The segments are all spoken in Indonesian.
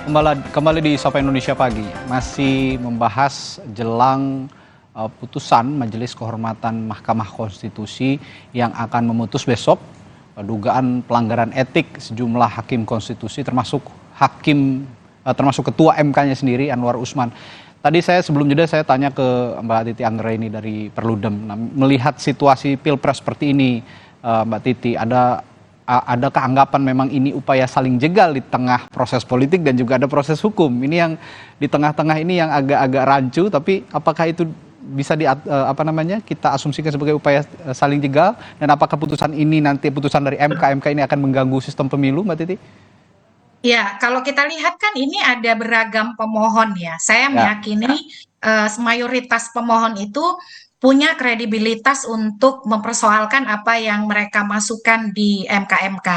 Kembali di Sapa Indonesia Pagi, masih membahas jelang putusan Majelis Kehormatan Mahkamah Konstitusi yang akan memutus besok dugaan pelanggaran etik sejumlah hakim konstitusi termasuk ketua MK-nya sendiri Anwar Usman. Tadi sebelum jeda saya tanya ke Mbak Titi Anggraini dari Perludem, melihat situasi Pilpres seperti ini, Mbak Titi, ada keanggapan memang ini upaya saling jegal di tengah proses politik dan juga ada proses hukum. Ini yang di tengah-tengah ini yang agak-agak rancu, tapi apakah itu bisa kita asumsikan sebagai upaya saling jegal, dan apakah putusan ini nanti putusan dari MK ini akan mengganggu sistem pemilu, Mbak Titi? Ya, kalau kita lihat kan ini ada beragam pemohon ya. Saya meyakini mayoritas pemohon itu punya kredibilitas untuk mempersoalkan apa yang mereka masukkan di MK-MK.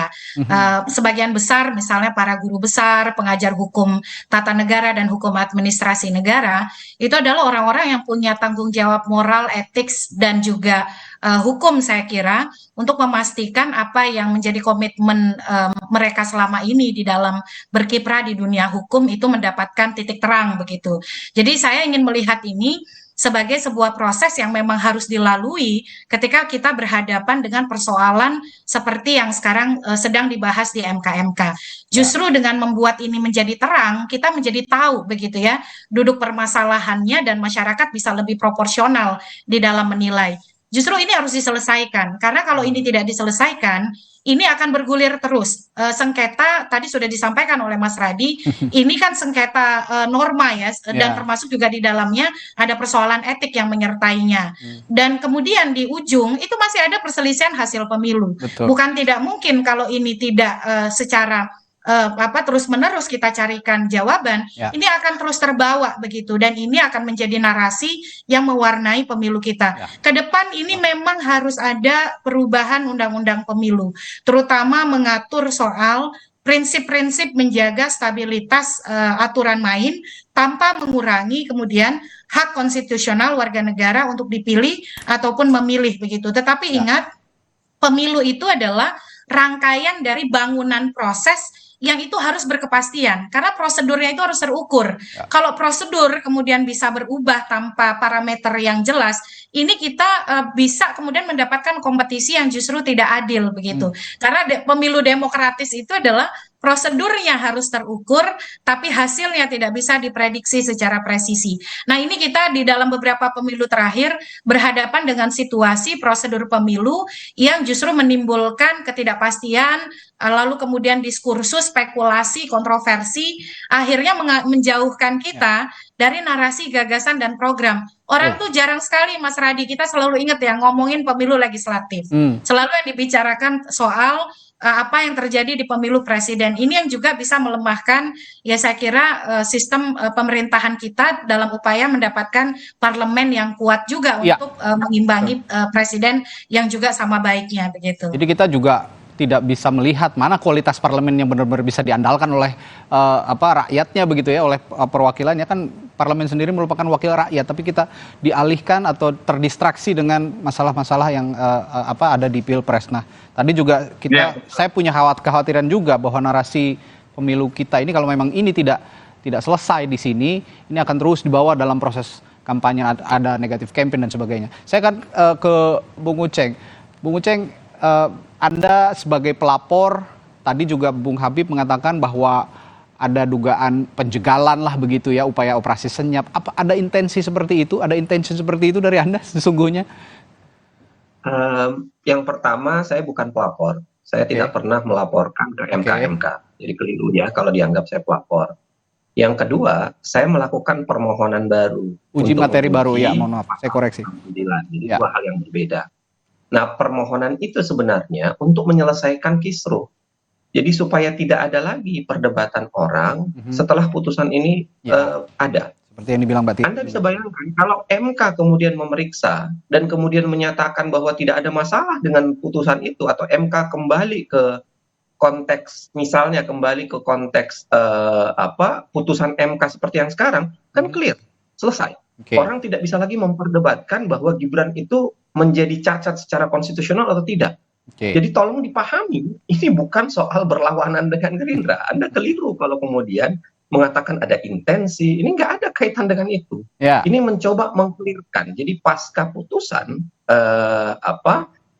Sebagian besar misalnya para guru besar, pengajar hukum tata negara dan hukum administrasi negara, itu adalah orang-orang yang punya tanggung jawab moral, etik, dan juga hukum, saya kira, untuk memastikan apa yang menjadi komitmen mereka selama ini di dalam berkiprah di dunia hukum itu mendapatkan titik terang begitu. Jadi saya ingin melihat ini sebagai sebuah proses yang memang harus dilalui ketika kita berhadapan dengan persoalan seperti yang sekarang sedang dibahas di MK-MK. Justru dengan membuat ini menjadi terang, kita menjadi tahu begitu ya, duduk permasalahannya dan masyarakat bisa lebih proporsional di dalam menilai. Justru ini harus diselesaikan, karena kalau ini tidak diselesaikan, ini akan bergulir terus. Sengketa tadi sudah disampaikan oleh Mas Radi, ini kan sengketa norma ya, dan termasuk juga di dalamnya ada persoalan etik yang menyertainya. Dan kemudian di ujung itu masih ada perselisihan hasil pemilu. Betul. Bukan tidak mungkin kalau ini tidak secara terus-menerus kita carikan jawaban, ini akan terus terbawa begitu, dan ini akan menjadi narasi yang mewarnai pemilu kita. Ke depan ini memang harus ada perubahan undang-undang pemilu, terutama mengatur soal prinsip-prinsip menjaga stabilitas aturan main tanpa mengurangi kemudian hak konstitusional warga negara untuk dipilih ataupun memilih begitu. Tetapi ingat, pemilu itu adalah rangkaian dari bangunan proses yang itu harus berkepastian, karena prosedurnya itu harus terukur. Kalau prosedur kemudian bisa berubah tanpa parameter yang jelas, ini kita bisa kemudian mendapatkan kompetisi yang justru tidak adil begitu. Karena pemilu demokratis itu adalah prosedurnya harus terukur, tapi hasilnya tidak bisa diprediksi secara presisi. Nah, ini kita di dalam beberapa pemilu terakhir berhadapan dengan situasi prosedur pemilu yang justru menimbulkan ketidakpastian, lalu kemudian diskursus, spekulasi, kontroversi, akhirnya menjauhkan kita dari narasi, gagasan, dan program. Orang tuh jarang sekali, Mas Radi, kita selalu ingat ya ngomongin pemilu legislatif. Selalu yang dibicarakan soal apa yang terjadi di pemilu presiden. Ini yang juga bisa melemahkan, ya saya kira, sistem pemerintahan kita dalam upaya mendapatkan parlemen yang kuat juga untuk mengimbangi presiden yang juga sama baiknya begitu. Jadi kita juga tidak bisa melihat mana kualitas parlemen yang benar-benar bisa diandalkan oleh rakyatnya begitu ya, oleh perwakilannya. Kan parlemen sendiri merupakan wakil rakyat, tapi kita dialihkan atau terdistraksi dengan masalah-masalah yang ada di Pilpres. Nah, tadi juga saya punya kekhawatiran juga bahwa narasi pemilu kita ini kalau memang ini tidak selesai di sini, ini akan terus dibawa dalam proses kampanye, ada negatif campaign dan sebagainya. Saya akan ke Bung Uceng. Bung Uceng, Anda sebagai pelapor, tadi juga Bung Habib mengatakan bahwa ada dugaan penjegalan lah begitu ya, upaya operasi senyap. Apa ada intensi seperti itu? Ada intensi seperti itu dari Anda sesungguhnya? Yang pertama, saya bukan pelapor. Saya tidak pernah melaporkan ke MK-MK. Jadi keliru ya kalau dianggap saya pelapor. Yang kedua, saya melakukan permohonan baru. Uji materi baru ya, mohon maaf, saya koreksi. Jadi dua hal yang berbeda. Nah, permohonan itu sebenarnya untuk menyelesaikan kisruh. Jadi supaya tidak ada lagi perdebatan orang setelah putusan ini ada. Seperti yang dibilang Mbak Titi. Anda bisa bayangkan kalau MK kemudian memeriksa dan kemudian menyatakan bahwa tidak ada masalah dengan putusan itu, atau MK kembali ke konteks, misalnya kembali ke konteks putusan MK seperti yang sekarang, kan clear, selesai. Orang tidak bisa lagi memperdebatkan bahwa Gibran itu menjadi cacat secara konstitusional atau tidak. Jadi tolong dipahami, ini bukan soal berlawanan dengan Gerindra. Anda keliru kalau kemudian mengatakan ada intensi, ini nggak ada kaitan dengan itu. Ya. Ini mencoba mengklirkan. Jadi pasca putusan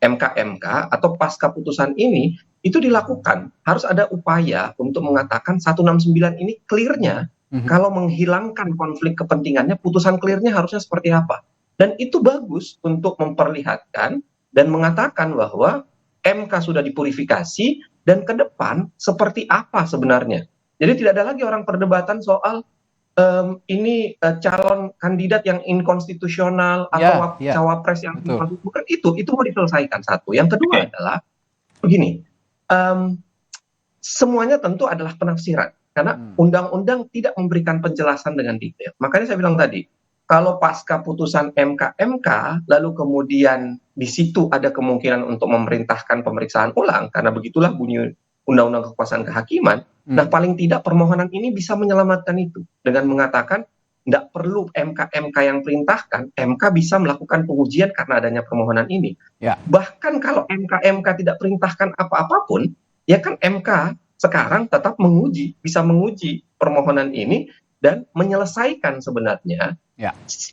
MK atau pasca putusan ini itu dilakukan, harus ada upaya untuk mengatakan 169 ini clear-nya, kalau menghilangkan konflik kepentingannya, putusan clear-nya harusnya seperti apa. Dan itu bagus untuk memperlihatkan dan mengatakan bahwa MK sudah dipurifikasi dan ke depan seperti apa sebenarnya. Jadi tidak ada lagi orang perdebatan soal ini calon kandidat yang inkonstitusional atau cawapres yang inkonstitusional. Bukan itu mau diselesaikan satu. Yang kedua adalah begini, semuanya tentu adalah penafsiran karena undang-undang tidak memberikan penjelasan dengan detail. Makanya saya bilang tadi, kalau pasca putusan MK lalu kemudian di situ ada kemungkinan untuk memerintahkan pemeriksaan ulang karena begitulah bunyi Undang-Undang Kekuasaan Kehakiman. Nah, paling tidak permohonan ini bisa menyelamatkan itu dengan mengatakan tidak perlu MK yang perintahkan, MK bisa melakukan pengujian karena adanya permohonan ini. Ya. Bahkan kalau MK tidak perintahkan apa-apapun, ya kan MK sekarang tetap bisa menguji permohonan ini dan menyelesaikan sebenarnya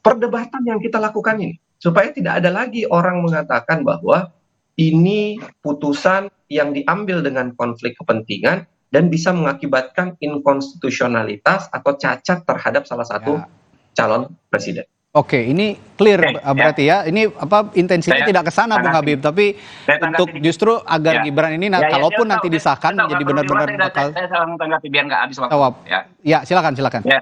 perdebatan yang kita lakukan ini. Supaya tidak ada lagi orang mengatakan bahwa ini putusan yang diambil dengan konflik kepentingan dan bisa mengakibatkan inkonstitusionalitas atau cacat terhadap salah satu calon presiden. Oke, ini clear berarti ya. Ini intensinya tidak ke sana Bung Habib, tapi untuk justru agar Gibran ini kalaupun nanti disahkan jadi benar-benar bakal. Saya tanggapi biar nggak habis waktu. Ya, silakan. Ya.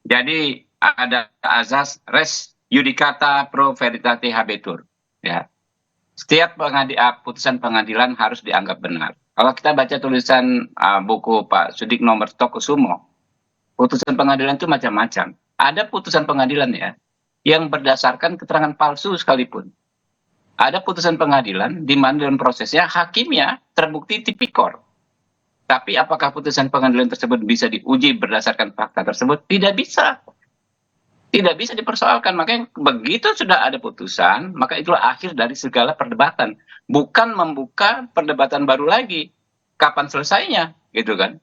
Jadi ada azas res judicata pro veritate habetur. Ya. Setiap putusan pengadilan harus dianggap benar. Kalau kita baca tulisan buku Pak Sudikno Mertokusumo, putusan pengadilan itu macam-macam. Ada putusan pengadilan yang berdasarkan keterangan palsu sekalipun. Ada putusan pengadilan di mana dalam prosesnya hakimnya terbukti tipikor. Tapi apakah putusan pengadilan tersebut bisa diuji berdasarkan fakta tersebut? Tidak bisa. Tidak bisa dipersoalkan. Makanya begitu sudah ada putusan, maka itulah akhir dari segala perdebatan. Bukan membuka perdebatan baru lagi. Kapan selesainya? Gitu kan.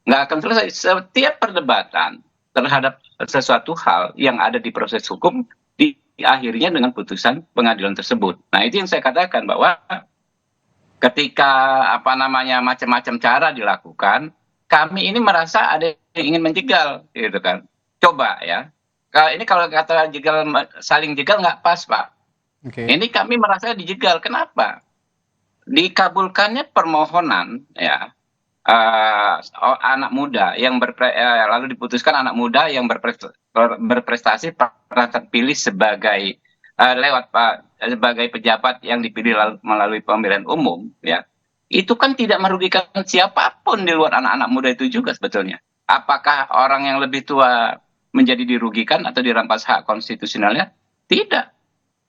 Nggak akan selesai. Setiap perdebatan terhadap sesuatu hal yang ada di proses hukum, diakhirnya dengan putusan pengadilan tersebut. Nah, itu yang saya katakan bahwa ketika macam-macam cara dilakukan, kami ini merasa ada yang ingin menjegal. Gitu kan. Coba ya. Ini kalau kata saling jegal nggak pas, Pak. Ini kami merasa dijegal. Kenapa? Dikabulkannya permohonan anak muda yang lalu diputuskan anak muda yang berprestasi pernah terpilih sebagai sebagai pejabat yang dipilih melalui pemilihan umum, itu kan tidak merugikan siapapun di luar anak-anak muda itu juga sebetulnya. Apakah orang yang lebih tua menjadi dirugikan atau dirampas hak konstitusionalnya? Tidak.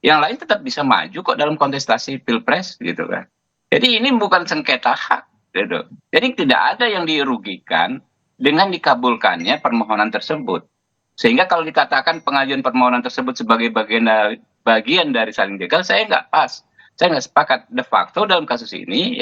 Yang lain tetap bisa maju kok dalam kontestasi pilpres gitu kan. Jadi ini bukan sengketa hak gitu. Jadi tidak ada yang dirugikan dengan dikabulkannya permohonan tersebut. Sehingga kalau dikatakan pengajuan permohonan tersebut sebagai bagian dari saling jegal, saya nggak pas. Saya nggak sepakat. De facto dalam kasus ini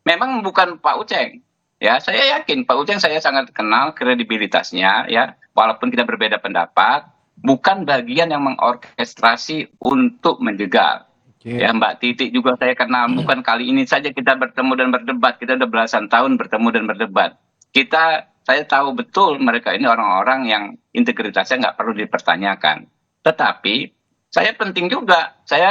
memang bukan Pak Uceng. Saya yakin Pak Uceng saya sangat kenal kredibilitasnya walaupun kita berbeda pendapat, bukan bagian yang mengorkestrasi untuk menjegal. Mbak Titi juga saya kenal, bukan kali ini saja kita bertemu dan berdebat, kita udah belasan tahun bertemu dan berdebat. Saya tahu betul mereka ini orang-orang yang integritasnya nggak perlu dipertanyakan. Tetapi saya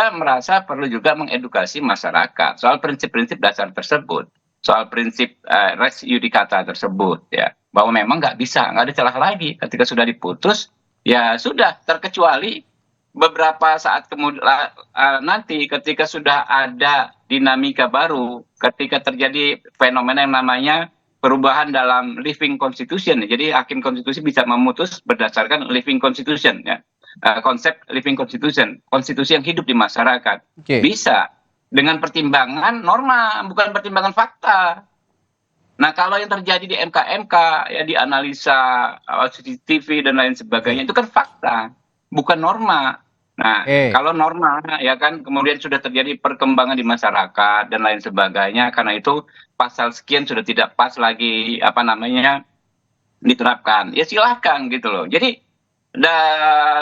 merasa perlu juga mengedukasi masyarakat soal prinsip-prinsip dasar tersebut. Soal prinsip res judicata tersebut bahwa memang nggak ada celah lagi ketika sudah diputus sudah, terkecuali beberapa saat kemudian nanti ketika sudah ada dinamika baru, ketika terjadi fenomena yang namanya perubahan dalam living constitution. Jadi hakim konstitusi bisa memutus berdasarkan living constitution konsep living constitution, konstitusi yang hidup di masyarakat. Bisa dengan pertimbangan norma, bukan pertimbangan fakta. Nah, kalau yang terjadi di MK di analisa CCTV dan lain sebagainya itu kan fakta, bukan norma. Nah, kalau norma kemudian sudah terjadi perkembangan di masyarakat dan lain sebagainya, karena itu pasal sekian sudah tidak pas lagi diterapkan, ya silahkan gitu loh. Jadi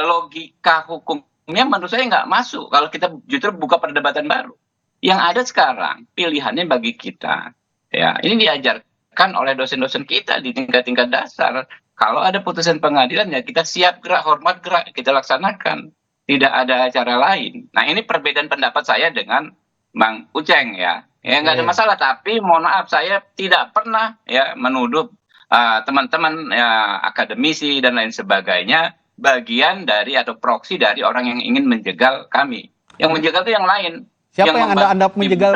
logika hukumnya menurut saya nggak masuk kalau kita justru buka perdebatan baru. Yang ada sekarang pilihannya bagi kita, ya ini diajarkan oleh dosen-dosen kita di tingkat-tingkat dasar. Kalau ada putusan pengadilan ya kita siap gerak, hormat gerak, kita laksanakan. Tidak ada cara lain. Nah ini perbedaan pendapat saya dengan Bang Uceng ya. Ya nggak ada masalah, tapi mohon maaf saya tidak pernah ya menuduh teman-teman ya, akademisi dan lain sebagainya bagian dari atau proksi dari orang yang ingin menjegal kami. Yang menjegal itu yang lain. Siapa yang Anda menjegal?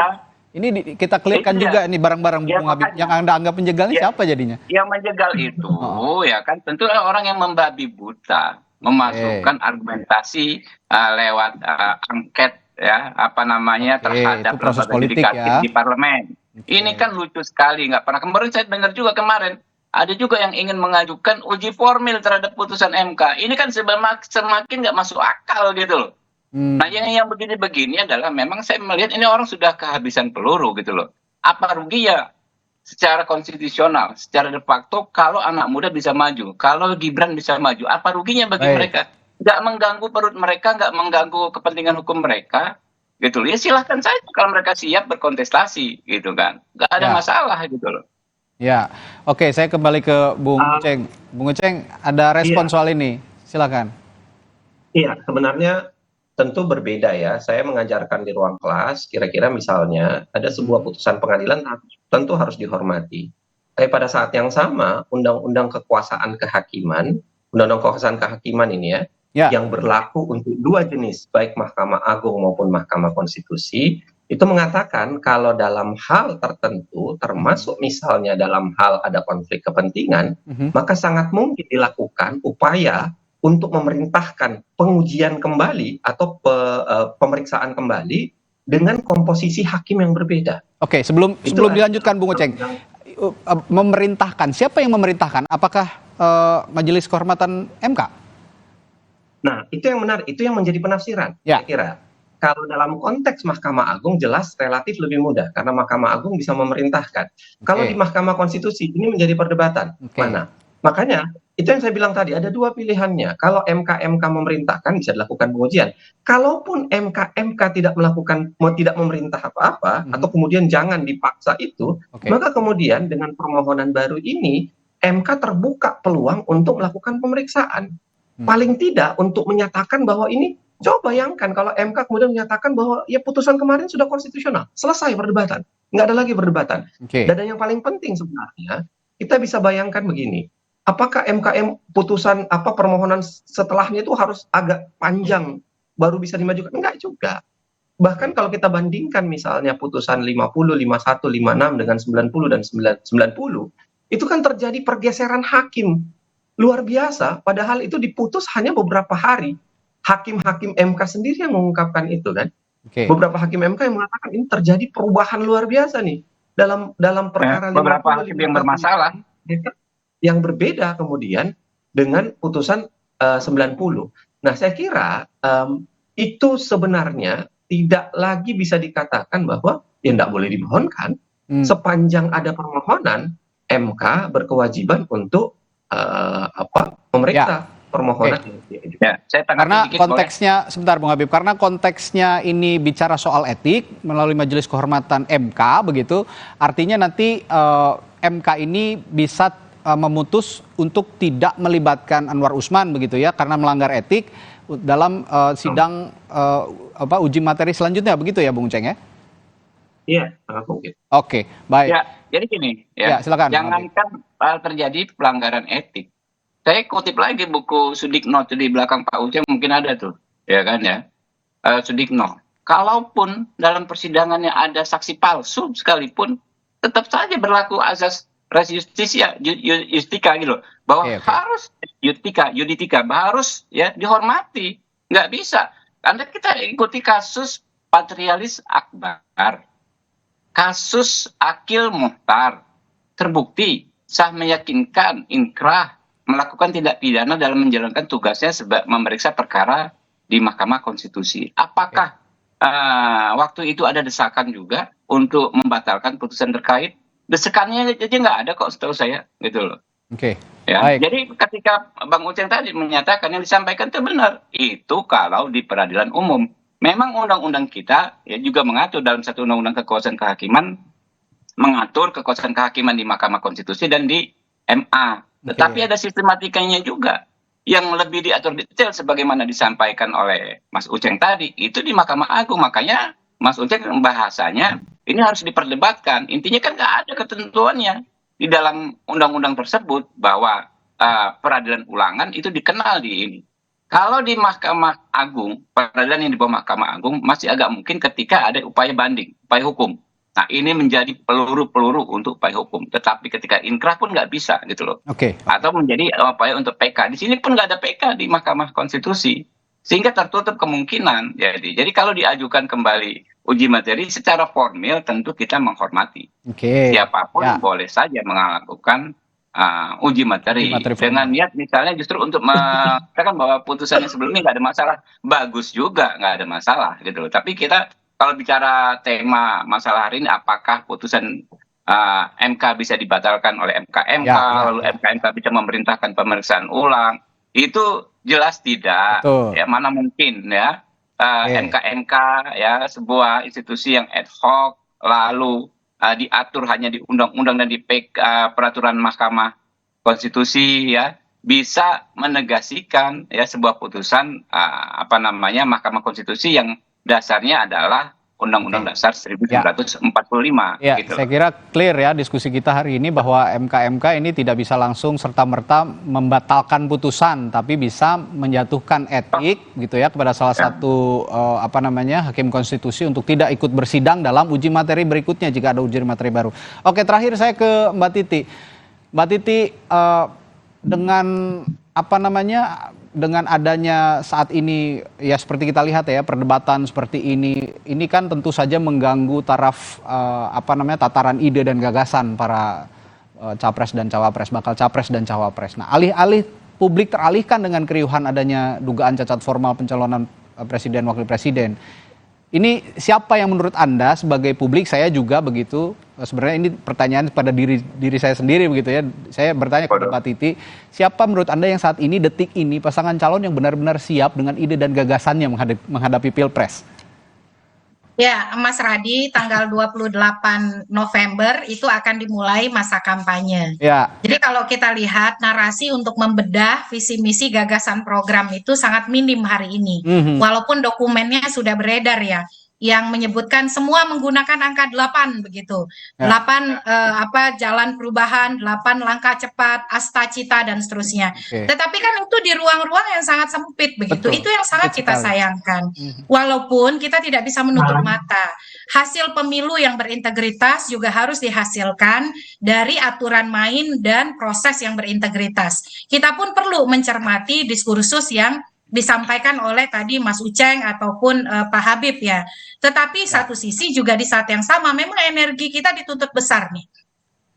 Ini kita clearkan Itu juga nih barang-barang ya, Bung Habib. Yang Anda anggap menjegalnya siapa jadinya? Yang menjegal itu ya kan tentu orang yang membabi buta, memasukkan argumentasi lewat angket ya apa namanya terhadap proses lembaga politik yudikatif ya di parlemen. Ini kan lucu sekali, nggak pernah. Kemarin saya dengar juga kemarin ada juga yang ingin mengajukan uji formil terhadap putusan MK. Ini kan semakin nggak masuk akal gitu loh. Nah yang begini-begini adalah memang saya melihat ini orang sudah kehabisan peluru gitu loh. Apa rugi ya secara konstitusional, secara de facto kalau anak muda bisa maju, kalau Gibran bisa maju, apa ruginya bagi mereka? Nggak mengganggu perut mereka, nggak mengganggu kepentingan hukum mereka, gitu loh. Ya silahkan saja kalau mereka siap berkontestasi, gitu kan. Nggak ada masalah gitu loh. Ya, oke, saya kembali ke Bung Uceng. Bung Uceng, ada respon soal ini, silakan. Iya, sebenarnya tentu berbeda ya. Saya mengajarkan di ruang kelas, kira-kira misalnya ada sebuah putusan pengadilan tentu harus dihormati. Tapi pada saat yang sama, undang-undang kekuasaan kehakiman, undang-undang kekuasaan kehakiman ini yang berlaku untuk dua jenis, baik Mahkamah Agung maupun Mahkamah Konstitusi, itu mengatakan kalau dalam hal tertentu, termasuk misalnya dalam hal ada konflik kepentingan, maka sangat mungkin dilakukan upaya untuk memerintahkan pengujian kembali atau pemeriksaan kembali dengan komposisi hakim yang berbeda. Oke, sebelum dilanjutkan Bung Uceng, memerintahkan, siapa yang memerintahkan? Apakah Majelis Kehormatan MK? Nah, itu yang menarik, itu yang menjadi penafsiran, saya kira. Kalau dalam konteks Mahkamah Agung jelas relatif lebih mudah karena Mahkamah Agung bisa memerintahkan. Kalau di Mahkamah Konstitusi ini menjadi perdebatan. Mana? Makanya itu yang saya bilang tadi ada dua pilihannya. Kalau MK memerintahkan bisa dilakukan pengujian. Kalaupun MK tidak memerintah apa-apa atau kemudian jangan dipaksa itu, maka kemudian dengan permohonan baru ini MK terbuka peluang untuk melakukan pemeriksaan. Paling tidak untuk menyatakan bahwa ini. Coba bayangkan kalau MK kemudian menyatakan bahwa ya putusan kemarin sudah konstitusional, selesai perdebatan, nggak ada lagi perdebatan. Dan yang paling penting sebenarnya kita bisa bayangkan begini, apakah putusan permohonan setelahnya itu harus agak panjang baru bisa dimajukan? Enggak juga. Bahkan kalau kita bandingkan misalnya putusan 50, 51, 56 dengan 90 dan 90, itu kan terjadi pergeseran hakim luar biasa. Padahal itu diputus hanya beberapa hari. Hakim-hakim MK sendiri yang mengungkapkan itu kan. Beberapa hakim MK yang mengatakan ini terjadi perubahan luar biasa nih dalam perkara beberapa hakim yang bermasalah yang berbeda kemudian dengan putusan 90. Nah, saya kira itu sebenarnya tidak lagi bisa dikatakan bahwa ya tidak boleh dimohonkan sepanjang ada permohonan MK berkewajiban untuk memeriksa permohonan. Karena konteksnya, sebentar Bung Habib, karena konteksnya ini bicara soal etik melalui Majelis Kehormatan MK begitu, artinya nanti MK ini bisa memutus untuk tidak melibatkan Anwar Usman begitu ya, karena melanggar etik dalam sidang uji materi selanjutnya begitu ya Bung Ceng ya? Iya, sangat mungkin. Oke, baik. Ya, jadi gini ya, silakan. Jangankan terjadi pelanggaran etik. Saya kutip lagi buku Sudikno di belakang Pak Uceng mungkin ada tuh, ya kan ya. Sudikno. Kalaupun dalam persidangannya ada saksi palsu sekalipun, tetap saja berlaku azas res justisia, justika gitu loh. Bahwa harus juditika harus ya dihormati. Nggak bisa. Anda kita ikuti kasus Patrialis Akbar. Kasus Akil Muhtar. Terbukti sah meyakinkan inkrah melakukan tindak pidana dalam menjalankan tugasnya memeriksa perkara di Mahkamah Konstitusi. Apakah waktu itu ada desakan juga untuk membatalkan putusan terkait? Desakannya aja nggak ada kok setahu saya, gitu loh. Ya, Baik. jadi ketika Bang Uceng tadi menyatakan yang disampaikan itu benar, itu kalau di peradilan umum. Memang undang-undang kita ya juga mengatur dalam satu undang-undang kekuasaan kehakiman mengatur kekuasaan kehakiman di Mahkamah Konstitusi dan di MA. Tetapi ada sistematikanya juga yang lebih diatur detail sebagaimana disampaikan oleh Mas Uceng tadi itu di Mahkamah Agung. Makanya Mas Uceng bahasanya ini harus diperdebatkan. Intinya kan nggak ada ketentuannya di dalam undang-undang tersebut bahwa peradilan ulangan itu dikenal di ini. Kalau di Mahkamah Agung, peradilan yang di bawah Mahkamah Agung masih agak mungkin ketika ada upaya banding, upaya hukum. Nah, ini menjadi peluru-peluru untuk upaya hukum. Tetapi ketika inkrah pun nggak bisa gitu loh. Oke. Atau menjadi upaya untuk PK. Di sini pun nggak ada PK di Mahkamah Konstitusi. Sehingga tertutup kemungkinan. Jadi kalau diajukan kembali uji materi secara formil tentu kita menghormati. Oke. Siapapun boleh saja melakukan uji materi dengan niat misalnya justru untuk mengatakan bahwa putusan yang sebelumnya nggak ada masalah, bagus juga nggak ada masalah gitu loh. Tapi kita kalau bicara tema masalah hari ini, apakah putusan MK bisa dibatalkan oleh MK-MK, lalu MK-MK bisa memerintahkan pemeriksaan ulang, itu jelas tidak. Betul. Ya mana mungkin ya MK-MK ya sebuah institusi yang ad hoc lalu diatur hanya di undang-undang dan di peraturan Mahkamah Konstitusi ya bisa menegasikan ya sebuah putusan Mahkamah Konstitusi yang dasarnya adalah Undang-Undang Dasar 1945. Ya, gitu. Saya kira clear ya diskusi kita hari ini bahwa MK-MK ini tidak bisa langsung serta-merta membatalkan putusan, tapi bisa menjatuhkan etik gitu ya kepada salah satu hakim konstitusi untuk tidak ikut bersidang dalam uji materi berikutnya jika ada uji materi baru. Oke, terakhir saya ke Mbak Titi. Mbak Titi, dengan dengan adanya saat ini ya seperti kita lihat ya perdebatan seperti ini kan tentu saja mengganggu taraf tataran ide dan gagasan para capres dan cawapres, bakal capres dan cawapres. Nah, alih-alih publik teralihkan dengan keriuhan adanya dugaan cacat formal pencalonan presiden wakil presiden. Ini siapa yang menurut Anda sebagai publik, saya juga begitu, sebenarnya ini pertanyaan pada diri saya sendiri begitu ya, saya bertanya kepada Mbak Titi, siapa menurut Anda yang saat ini, detik ini, pasangan calon yang benar-benar siap dengan ide dan gagasannya menghadapi Pilpres? Ya, Mas Radi, tanggal 28 November itu akan dimulai masa kampanye. Ya. Jadi kalau kita lihat narasi untuk membedah visi misi gagasan program itu sangat minim hari ini. Walaupun dokumennya sudah beredar ya, yang menyebutkan semua menggunakan angka 8 begitu. 8 jalan perubahan, 8 langkah cepat, asta cita dan seterusnya. Tetapi kan itu di ruang-ruang yang sangat sempit begitu. Betul. Itu yang sangat kita sayangkan. Walaupun kita tidak bisa menutup mata. Hasil pemilu yang berintegritas juga harus dihasilkan dari aturan main dan proses yang berintegritas. Kita pun perlu mencermati diskursus yang disampaikan oleh tadi Mas Uceng ataupun Pak Habib ya. Tetapi satu sisi juga di saat yang sama memang energi kita dituntut besar nih.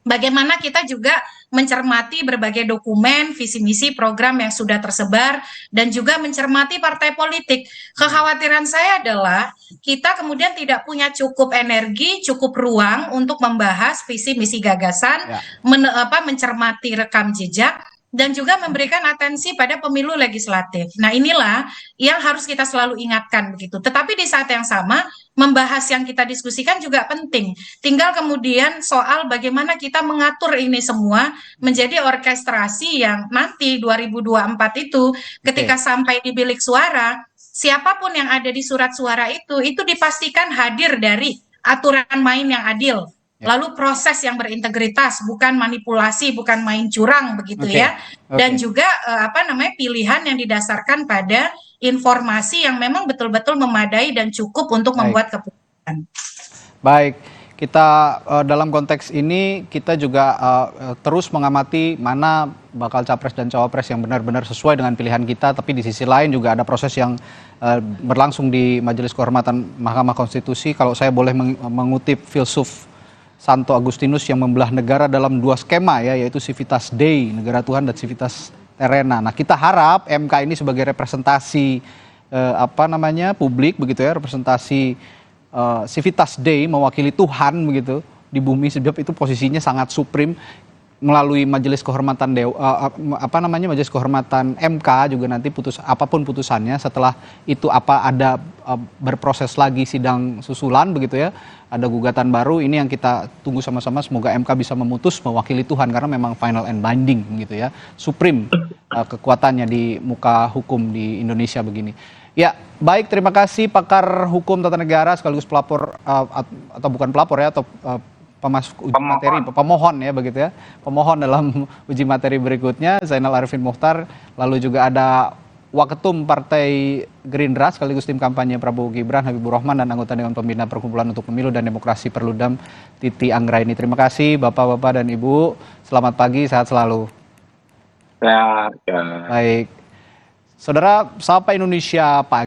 Bagaimana kita juga mencermati berbagai dokumen, visi misi, program yang sudah tersebar dan juga mencermati partai politik. Kekhawatiran saya adalah kita kemudian tidak punya cukup energi, cukup ruang untuk membahas visi misi gagasan, mencermati rekam jejak dan juga memberikan atensi pada pemilu legislatif. Nah, inilah yang harus kita selalu ingatkan begitu. Tetapi di saat yang sama, membahas yang kita diskusikan juga penting. Tinggal kemudian soal bagaimana kita mengatur ini semua menjadi orkestrasi yang nanti 2024 itu ketika sampai di bilik suara, siapapun yang ada di surat suara itu dipastikan hadir dari aturan main yang adil. Lalu proses yang berintegritas, bukan manipulasi, bukan main curang begitu ya. Dan juga pilihan yang didasarkan pada informasi yang memang betul-betul memadai dan cukup untuk membuat keputusan. Baik, kita dalam konteks ini kita juga terus mengamati mana bakal capres dan cawapres yang benar-benar sesuai dengan pilihan kita, tapi di sisi lain juga ada proses yang berlangsung di Majelis Kehormatan Mahkamah Konstitusi. Kalau saya boleh mengutip filsuf Santo Agustinus yang membelah negara dalam dua skema ya, yaitu civitas Dei, negara Tuhan, dan civitas terrena. Nah, kita harap MK ini sebagai representasi publik begitu ya, representasi civitas Dei, mewakili Tuhan begitu di bumi, sebab itu posisinya sangat suprim. melalui Majelis Kehormatan Majelis Kehormatan MK juga nanti apapun putusannya, setelah itu ada berproses lagi sidang susulan begitu ya, ada gugatan baru, ini yang kita tunggu sama-sama, semoga MK bisa memutus mewakili Tuhan karena memang final and binding gitu ya, supreme kekuatannya di muka hukum di Indonesia begini. Ya, baik, terima kasih pakar hukum tata negara sekaligus pelapor atau bukan pelapor ya, atau uji materi, pemohon ya begitu ya, pemohon dalam uji materi berikutnya, Zainal Arifin Mokhtar. Lalu juga ada Waketum Partai Gerindra sekaligus tim kampanye Prabowo Gibran Habibur Rahman, dan anggota Dewan Pembina Perkumpulan untuk Pemilu dan Demokrasi Perludem Titi Anggraini. Terima kasih Bapak-bapak dan Ibu, selamat pagi, sehat selalu. Ya. Baik, saudara, Sapa Indonesia Pagi.